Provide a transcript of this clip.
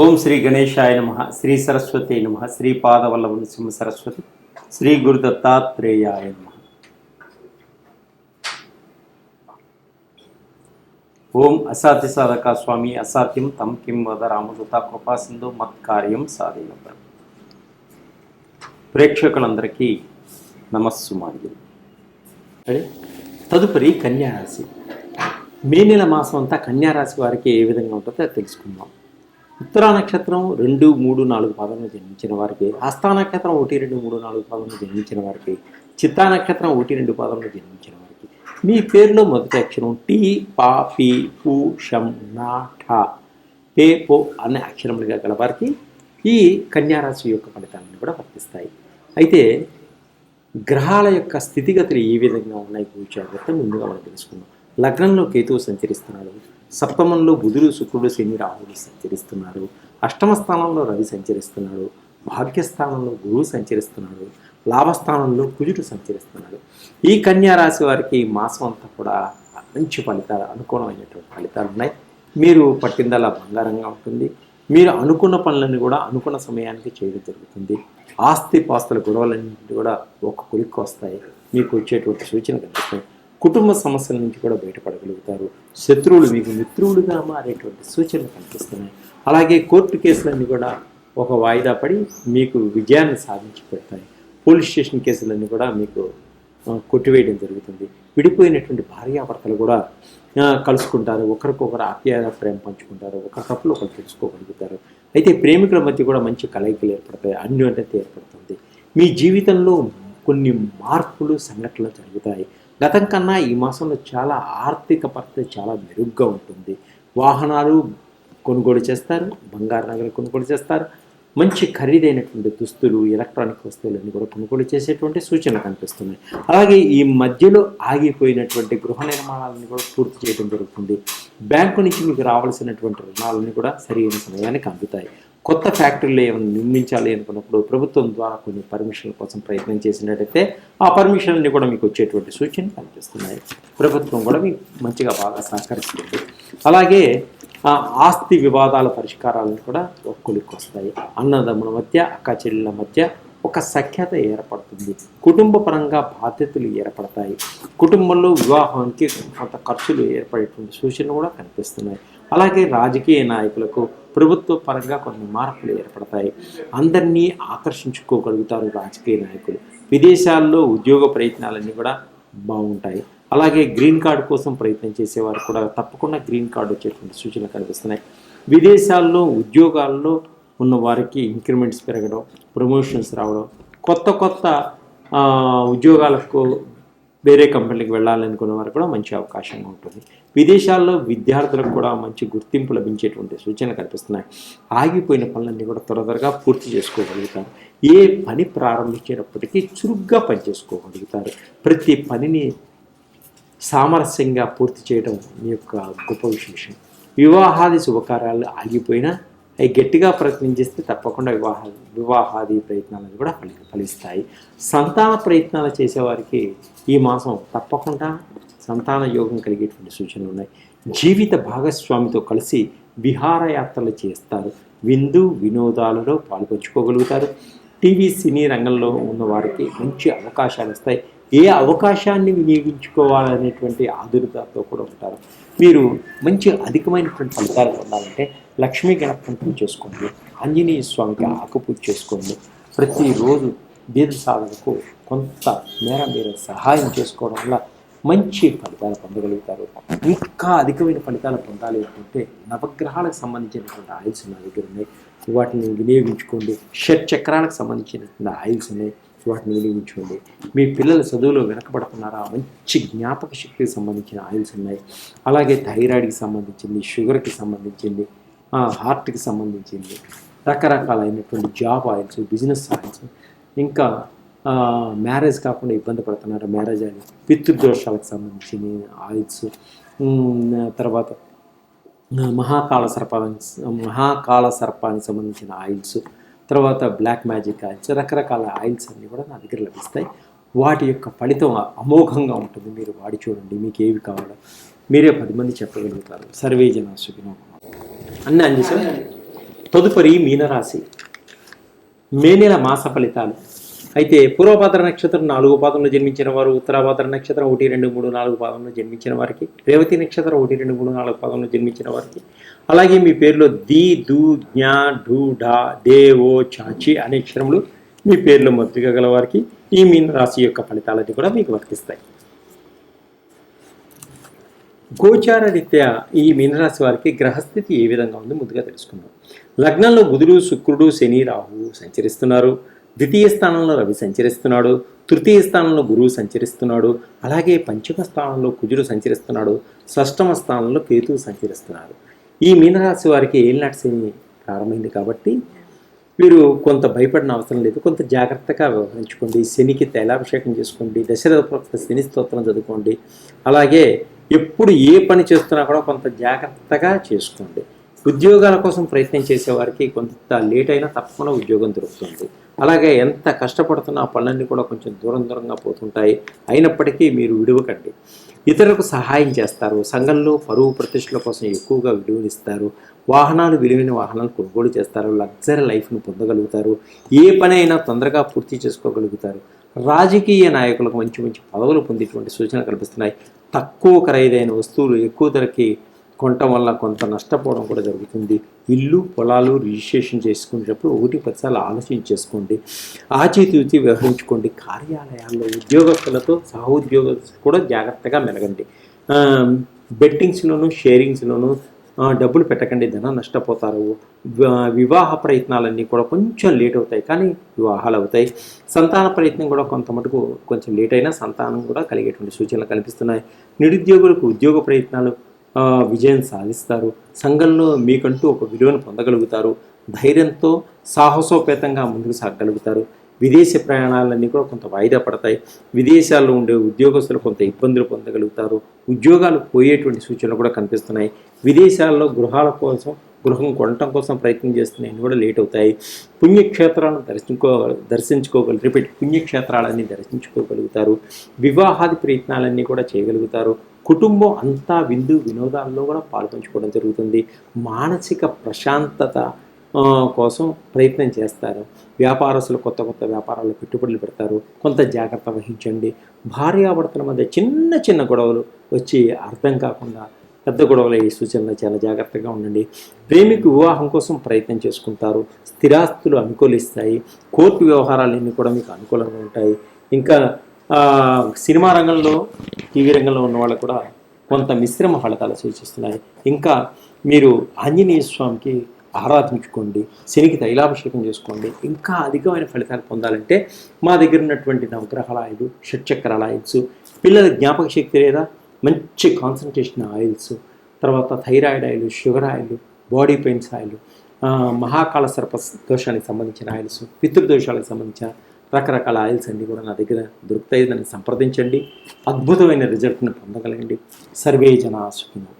ఓం శ్రీ గణేశాయ నమ, శ్రీ సరస్వతి నమ, శ్రీపాదవల్లభ నృసింహ సరస్వతి, శ్రీ గురు దత్తాత్రేయాయ నమ. ఓం అసాధ్య సాధక స్వామి అసాధ్యం తం కిం వద రామదూత కృపా సింధు మత్కార్యం సాధేన. ప్రేక్షకులందరికీ నమస్సుమాంజలి. తదుపరి కన్యారాశి. మే నెల మాసం అంతా కన్యారాశి వారికి ఏ విధంగా ఉంటుందో తెలుసుకుందాం. ఉత్తరా నక్షత్రం 2, 3, 4 పాదంలో జన్మించిన వారికి, హస్తా నక్షత్రం 1, 2, 3, 4 పాదంలో జన్మించిన వారికి, చిత్తా నక్షత్రం 1, 2 పాదంలో జన్మించిన వారికి మీ పేరులో మొదటి అక్షరం టీ, పా, పి, పు, షం, నా, ఠ, పే, పో అనే అక్షరములుగా గల వారికి ఈ కన్యారాశి యొక్క ఫలితాలను కూడా వర్తిస్తాయి. అయితే గ్రహాల యొక్క స్థితిగతులు ఏ విధంగా ఉన్నాయి జాగ్రత్త ముందుగా మనం తెలుసుకుందాం. లగ్నంలో కేతువు సంచరిస్తున్నాడు, సప్తమంలో బుధుడు, శుక్రుడు, శని, రాహుడు సంచరిస్తున్నారు, అష్టమ స్థానంలో రవి సంచరిస్తున్నాడు, భాగ్యస్థానంలో గురువు సంచరిస్తున్నాడు, లాభస్థానంలో కుజుడు సంచరిస్తున్నాడు. ఈ కన్యా రాశి వారికి ఈ మాసం అంతా కూడా మంచి ఫలితాలు, అనుకూలమైనటువంటి ఫలితాలు ఉన్నాయి. మీరు పట్టిందల్లా బంగారంగా ఉంటుంది. మీరు అనుకున్న పనులన్నీ కూడా అనుకున్న సమయానికి చేయడం జరుగుతుంది. ఆస్తి పాస్తుల గొడవలన్నింటి కూడా ఒక కొలిక్కి వస్తాయి. మీకు వచ్చేటువంటి సూచన కనిపిస్తాయి. కుటుంబ సమస్యల నుంచి కూడా బయటపడగలుగుతారు. శత్రువులు మీకు మిత్రువులుగా మారేటువంటి సూచనలు కనిపిస్తున్నాయి. అలాగే కోర్టు కేసులన్నీ కూడా ఒక వాయిదా పడి మీకు విజయాన్ని సాధించి పెడతాయి. పోలీస్ స్టేషన్ కేసులన్నీ కూడా మీకు కొట్టివేయడం జరుగుతుంది. విడిపోయినటువంటి భార్యాభర్తలు కూడా కలుసుకుంటారు, ఒకరికొకరు ఆప్యాయత ప్రేమ పంచుకుంటారు, ఒకరి తప్పులు ఒకరు తెలుసుకోగలుగుతారు. అయితే ప్రేమికుల మధ్య కూడా మంచి కలయికలు ఏర్పడతాయి, అన్యోన్యత ఏర్పడుతుంది. మీ జీవితంలో కొన్ని మార్పులు, సంఘటనలు జరుగుతాయి. గతం కన్నా ఈ మాసంలో చాలా ఆర్థిక పరిస్థితి చాలా మెరుగ్గా ఉంటుంది. వాహనాలు కొనుగోలు చేస్తారు, బంగారు నగలు కొనుగోలు చేస్తారు, మంచి ఖరీదైనటువంటి దుస్తులు, ఎలక్ట్రానిక్ వస్తువులన్నీ కూడా కొనుగోలు చేసేటువంటి సూచనలు కనిపిస్తున్నాయి. అలాగే ఈ మధ్యలో ఆగిపోయినటువంటి గృహ నిర్మాణాలను కూడా పూర్తి చేయడం జరుగుతుంది. బ్యాంకు నుంచి మీకు రావాల్సినటువంటి రుణాలన్నీ కూడా సరైన సమయానికి అందుతాయి. కొత్త ఫ్యాక్టరీలు ఏమైనా నిర్మించాలి అనుకున్నప్పుడు ప్రభుత్వం ద్వారా కొన్ని పర్మిషన్ల కోసం ప్రయత్నం చేసినట్టయితే ఆ పర్మిషన్లు కూడా మీకు వచ్చేటువంటి సూచనలు కనిపిస్తున్నాయి. ప్రభుత్వం కూడా మీకు మంచిగా బాగా సహకరిస్తుంది. అలాగే ఆస్తి వివాదాల పరిష్కారాలను కూడా ఒక కొలిక్కి వస్తాయి. అన్నదమ్ముల మధ్య, అక్క చెల్లెల మధ్య ఒక సఖ్యత ఏర్పడుతుంది. కుటుంబ పరంగా బాధ్యతలు ఏర్పడతాయి. కుటుంబంలో వివాహానికి కొంత ఖర్చులు ఏర్పడేటువంటి సూచనలు కూడా కనిపిస్తున్నాయి. అలాగే రాజకీయ నాయకులకు ప్రభుత్వ పరంగా కొన్ని మార్పులు ఏర్పడతాయి. అందరినీ ఆకర్షించుకోగలుగుతారు రాజకీయ నాయకులు. విదేశాల్లో ఉద్యోగ ప్రయత్నాలన్నీ కూడా బాగుంటాయి. అలాగే గ్రీన్ కార్డు కోసం ప్రయత్నం చేసేవారు కూడా తప్పకుండా గ్రీన్ కార్డు వచ్చేటువంటి సూచనలు కనిపిస్తున్నాయి. విదేశాల్లో ఉద్యోగాల్లో ఉన్న వారికి ఇంక్రిమెంట్స్ పెరగడం, ప్రమోషన్స్ రావడం, కొత్త ఉద్యోగాలకు వేరే కంపెనీకి వెళ్ళాలనుకున్న వారికి కూడా మంచి అవకాశంగా ఉంటుంది. విదేశాల్లో విద్యార్థులకు కూడా మంచి గుర్తింపు లభించేటువంటి సూచనలు కనిపిస్తున్నాయి. ఆగిపోయిన పనులన్నీ కూడా త్వరగా పూర్తి చేసుకోగలుగుతారు. ఏ పని ప్రారంభించేటప్పటికీ చురుగ్గా పనిచేసుకోగలుగుతారు. ప్రతి పనిని సామరస్యంగా పూర్తి చేయడం మీ యొక్క గొప్ప విశేషం. వివాహాది శుభకార్యాలు ఆగిపోయినా అవి గట్టిగా ప్రయత్నం చేస్తే తప్పకుండా వివాహాది ప్రయత్నాలను కూడా ఫలిస్తాయి. సంతాన ప్రయత్నాలు చేసేవారికి ఈ మాసం తప్పకుండా సంతాన యోగం కలిగేటువంటి సూచనలు ఉన్నాయి. జీవిత భాగస్వామితో కలిసి విహారయాత్రలు చేస్తారు. విందు వినోదాలలో పాల్పంచుకోగలుగుతారు. టీవీ సినీ రంగంలో ఉన్న వారికి మంచి అవకాశాలు వస్తాయి. ఏ అవకాశాన్ని వినియోగించుకోవాలనేటువంటి ఆదుర్దాతో కూడా ఉంటారు. మీరు మంచి అధికమైనటువంటి ఫలితాలు పొందాలంటే లక్ష్మీ గణపతిని చేసుకోండి, ఆంజనేయ స్వామికి ఆకుపూజ చేసుకోండి. ప్రతిరోజు దీర్ఘ సాధనకు కొంత మేర మీరు సహాయం చేసుకోవడం వల్ల మంచి ఫలితాలు పొందగలుగుతారు. ఇంకా అధికమైన ఫలితాలు పొందాలి అనుకుంటే నవగ్రహాలకు సంబంధించినటువంటి ఆయిల్స్ నా దగ్గర ఉన్నాయి, వాటిని వినియోగించుకోండి. షట్చక్రాలకు సంబంధించినటువంటి ఆయిల్స్ ఉన్నాయి, వాటిని వినియోగించుకోండి. మీ పిల్లల చదువులో వెనకబడుతున్నారా, మంచి జ్ఞాపక శక్తికి సంబంధించిన ఆయిల్స్ ఉన్నాయి. అలాగే థైరాయిడ్కి సంబంధించింది, షుగర్కి సంబంధించింది, హార్ట్కి సంబంధించింది, రకరకాలైనటువంటి జాబ్ ఆయిల్స్, బిజినెస్ ఆయిల్స్, ఇంకా మ్యారేజ్ కాకుండా ఇబ్బంది పడుతున్నారు మ్యారేజ్ ఆయిల్, పితృదోషాలకు సంబంధించిన ఆయిల్స్, తర్వాత మహాకాల సర్పానికి సంబంధించిన ఆయిల్స్, తర్వాత బ్లాక్ మ్యాజిక్ ఆయిల్స్, రకరకాల ఆయిల్స్ అన్నీ కూడా నా దగ్గర లభిస్తాయి. వాటి యొక్క ఫలితం అమోఘంగా ఉంటుంది. మీరు వాడి చూడండి, మీకు ఏవి కావాలో మీరే 10 మంది చెప్పగలుగుతారు. సర్వే జన సుఖినో అన్నీ అంది సార్. తదుపరి మీనరాశి మే నెల మాస ఫలితాలు. అయితే పూర్వభద్ర నక్షత్రం 4 పాదంలో జన్మించిన వారు, ఉత్తరాభద్ర నక్షత్రం 1, 2, 3, 4 పాదంలో జన్మించిన వారికి, రేవతి నక్షత్రం 1, 2, 3, 4 పాదంలో జన్మించిన వారికి, అలాగే మీ పేరులో ది, దు, జ్ఞా, ఢు, ఢా, దే, ఓ, చాచి అనే అక్షరములు మీ పేరులో మొదటిగా గల వారికి ఈ మీన రాశి యొక్క ఫలితాలన్నీ కూడా మీకు వర్తిస్తాయి. గోచార రీత్యా ఈ మీనరాశి వారికి గ్రహస్థితి ఏ విధంగా ఉంది ముందుగా తెలుసుకుందాం. లగ్నంలో బుధుడు, శుక్రుడు, శని, రాహువు సంచరిస్తున్నారు. ద్వితీయ స్థానంలో రవి సంచరిస్తున్నాడు. తృతీయ స్థానంలో గురువు సంచరిస్తున్నాడు. అలాగే పంచమ స్థానంలో కుజుడు సంచరిస్తున్నాడు. షష్టమ స్థానంలో కేతువు సంచరిస్తున్నాడు. ఈ మీనరాశి వారికి ఏలినాటి శని ప్రారంభమైంది కాబట్టి మీరు కొంత భయపడిన అవసరం లేదు. కొంత జాగ్రత్తగా వ్యవహరించుకోండి. శనికి తైలాభిషేకం చేసుకోండి. దశరథ శని స్తోత్రం చదువుకోండి. అలాగే ఎప్పుడు ఏ పని చేస్తున్నా కూడా కొంత జాగ్రత్తగా చేసుకోండి. ఉద్యోగాల కోసం ప్రయత్నం చేసేవారికి కొంత లేట్ అయినా తప్పకుండా ఉద్యోగం దొరుకుతుంది. అలాగే ఎంత కష్టపడుతున్న ఆ పనులన్నీ కూడా కొంచెం దూరంగా పోతుంటాయి. అయినప్పటికీ మీరు విడువకండి. ఇతరులకు సహాయం చేస్తారు. సంఘంలో పరువు ప్రతిష్టల కోసం ఎక్కువగా విలువనిస్తారు. వాహనాలు, విలువైన వాహనాలు కొనుగోలు చేస్తారు. లగ్జరీ లైఫ్ను పొందగలుగుతారు. ఏ పని అయినా తొందరగా పూర్తి చేసుకోగలుగుతారు. రాజకీయ నాయకులకు మంచి పదవులు పొందేటువంటి సూచనలు కల్పిస్తున్నాయి. తక్కువ ఖరీదైన వస్తువులు ఎక్కువ ధరకి కొనటం వల్ల కొంత నష్టపోవడం కూడా జరుగుతుంది. ఇల్లు, పొలాలు రిజిస్ట్రేషన్ చేసుకునేటప్పుడు 1-10 సార్లు ఆలోచన చేసుకోండి. ఆచితూచి వ్యవహరించుకోండి. కార్యాలయాల్లో ఉద్యోగస్తులతో సహోద్యోగస్తులు కూడా జాగ్రత్తగా మెలగండి. బెట్టింగ్స్లోను, షేరింగ్స్లోను డబ్బులు పెట్టకండి, ధనం నష్టపోతారు. వివాహ ప్రయత్నాలన్నీ కూడా కొంచెం లేట్ అవుతాయి, కానీ వివాహాలు అవుతాయి. సంతాన ప్రయత్నం కూడా కొంత మటుకు కొంచెం లేట్ అయినా సంతానం కూడా కలిగేటువంటి సూచనలు కనిపిస్తున్నాయి. నిరుద్యోగులకు ఉద్యోగ ప్రయత్నాలు విజయం సాధిస్తారు. సంఘంలో మీకంటూ ఒక విలువను పొందగలుగుతారు. ధైర్యంతో సాహసోపేతంగా ముందుకు సాగగలుగుతారు. విదేశీ ప్రయాణాలన్నీ కూడా కొంత వాయిదా పడతాయి. విదేశాల్లో ఉండే ఉద్యోగస్తులు కొంత ఇబ్బందులు పొందగలుగుతారు. ఉద్యోగాలు పోయేటువంటి సూచనలు కూడా కనిపిస్తున్నాయి. విదేశాల్లో గృహం కొనటం కోసం ప్రయత్నం చేస్తున్నాయి కూడా లేట్ అవుతాయి. పుణ్యక్షేత్రాలను పుణ్యక్షేత్రాలన్నీ దర్శించుకోగలుగుతారు. వివాహాది ప్రయత్నాలన్నీ కూడా చేయగలుగుతారు. కుటుంబం అంతా వినోదాల్లో కూడా పాల్పంచుకోవడం జరుగుతుంది. మానసిక ప్రశాంతత కోసం ప్రయత్నం చేస్తారు. వ్యాపారస్తులు కొత్త వ్యాపారాల్లో పెట్టుబడులు పెడతారు. కొంత జాగ్రత్త వహించండి. భార్యాభర్తల మధ్య చిన్న గొడవలు వచ్చి అర్థం కాకుండా పెద్ద గొడవలు ఈ సూచనలు చాలా జాగ్రత్తగా ఉండండి. ప్రేమికు వివాహం కోసం ప్రయత్నం చేసుకుంటారు. స్థిరాస్తులు అనుకూలిస్తాయి. కోర్టు వ్యవహారాలన్నీ కూడా మీకు అనుకూలంగా ఉంటాయి. ఇంకా సినిమా రంగంలో, టీవీ రంగంలో ఉన్న వాళ్ళు కూడా కొంత మిశ్రమ ఫలితాలు సూచిస్తున్నాయి. ఇంకా మీరు ఆంజనేయ స్వామికి ఆరాధించుకోండి. శనికి తైలాభిషేకం చేసుకోండి. ఇంకా అధికమైన ఫలితాలు పొందాలంటే మా దగ్గర ఉన్నటువంటి నవగ్రహాల ఆయిల్, షట్చక్రాల ఆయిల్స్, పిల్లల జ్ఞాపక శక్తి లేదా మంచి కాన్సన్ట్రేషన్ ఆయిల్స్, తర్వాత thyroid oil, sugar oil, body pains oil, Mahakala సర్ప దోషానికి సంబంధించిన ఆయిల్స్, పితృదోషాలకు సంబంధించిన రకరకాల ఆయిల్స్ అన్నీ కూడా నా దగ్గర దొరుకుతాయి. దాన్ని సంప్రదించండి. అద్భుతమైన రిజల్ట్ని పొందగలండి. సర్వే జనా సుఖినో.